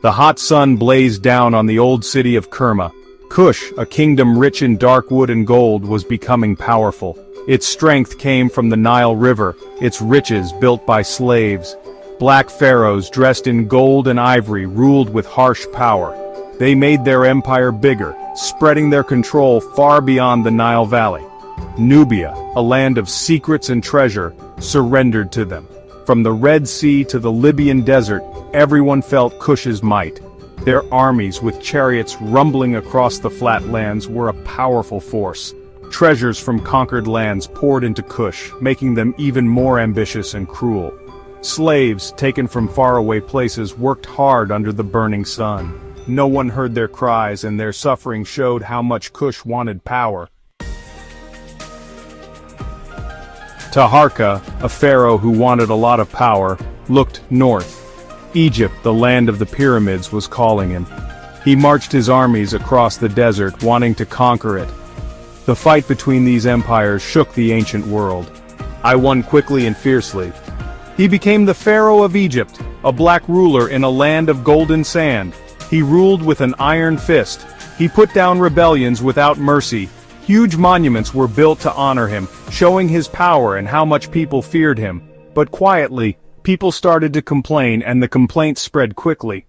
The hot sun blazed down on the old city of Kerma. Kush, a kingdom rich in dark wood and gold, was becoming powerful. Its strength came from the Nile River, its riches built by slaves. Black pharaohs dressed in gold and ivory ruled with harsh power. They made their empire bigger, spreading their control far beyond the Nile Valley. Nubia, a land of secrets and treasure, surrendered to them. From the Red Sea to the Libyan desert, everyone felt Kush's might. Their armies, with chariots rumbling across the flatlands, were a powerful force. Treasures from conquered lands poured into Kush, making them even more ambitious and cruel. Slaves, taken from faraway places, worked hard under the burning sun. No one heard their cries, and their suffering showed how much Kush wanted power. Taharka, a pharaoh who wanted a lot of power, looked north. Egypt, the land of the pyramids, was calling him. He marched his armies across the desert, wanting to conquer it. The fight between these empires shook the ancient world. I won quickly and fiercely. He became the Pharaoh of Egypt, a black ruler in a land of golden sand. He ruled with an iron fist. He put down rebellions without mercy. Huge monuments were built to honor him, showing his power and how much people feared him. But quietly, people started to complain, and the complaints spread quickly.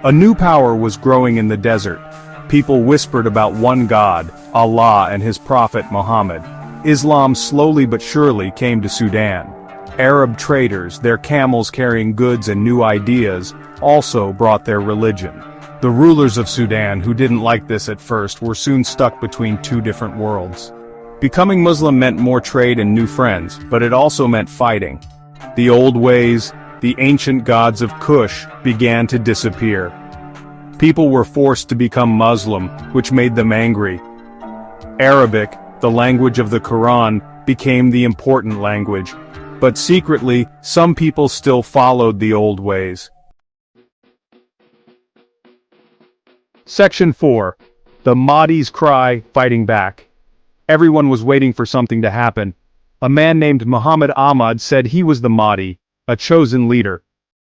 A new power was growing in the desert. People whispered about one God, Allah, and his prophet Muhammad. Islam slowly but surely came to Sudan. Arab traders, their camels carrying goods and new ideas, also brought their religion. The rulers of Sudan, who didn't like this at first, were soon stuck between two different worlds. Becoming Muslim meant more trade and new friends, but it also meant fighting. The old ways, the ancient gods of Kush, began to disappear. People were forced to become Muslim, which made them angry. Arabic, the language of the Quran, became the important language. But secretly, some people still followed the old ways. Section 4. The Mahdi's Cry, Fighting Back. Everyone was waiting for something to happen. A man named Muhammad Ahmad said he was the Mahdi, a chosen leader.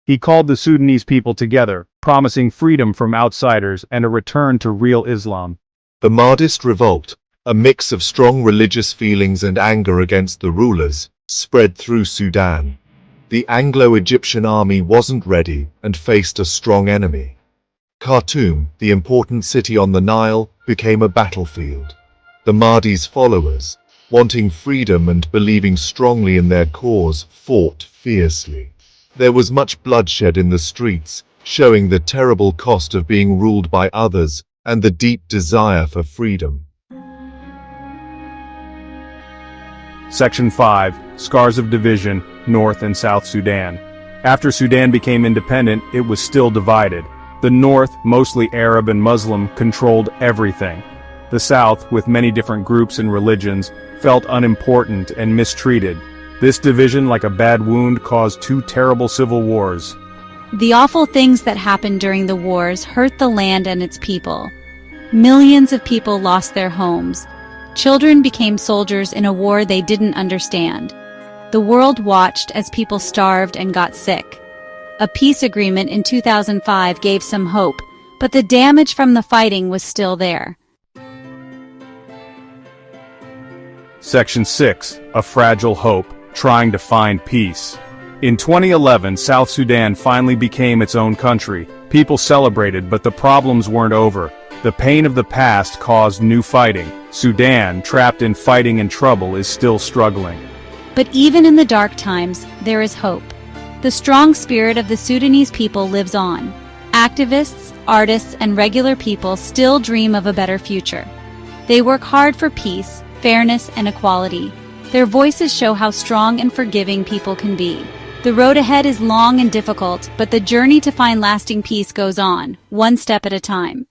He called the Sudanese people together, promising freedom from outsiders and a return to real Islam. The Mahdist revolt, a mix of strong religious feelings and anger against the rulers, spread through Sudan. The Anglo-Egyptian army wasn't ready and faced a strong enemy. Khartoum, the important city on the Nile, became a battlefield. The Mahdi's followers, wanting freedom and believing strongly in their cause, fought fiercely. There was much bloodshed in the streets, showing the terrible cost of being ruled by others and the deep desire for freedom. Section 5. Scars of Division, North and South Sudan. After Sudan became independent, it was still divided. The North, mostly Arab and Muslim, controlled everything. The South, with many different groups and religions, felt unimportant and mistreated. This division, like a bad wound, caused two terrible civil wars. The awful things that happened during the wars hurt the land and its people. Millions of people lost their homes. Children became soldiers in a war they didn't understand. The world watched as people starved and got sick. A peace agreement in 2005 gave some hope, but the damage from the fighting was still there. Section 6. A Fragile Hope, Trying to Find Peace. In 2011, South Sudan finally became its own country. People celebrated, but the problems weren't over. The pain of the past caused new fighting. Sudan, trapped in fighting and trouble, is still struggling. But even in the dark times, there is hope. The strong spirit of the Sudanese people lives on. Activists, artists, and regular people still dream of a better future. They work hard for peace, fairness, and equality. Their voices show how strong and forgiving people can be. The road ahead is long and difficult, but the journey to find lasting peace goes on, one step at a time.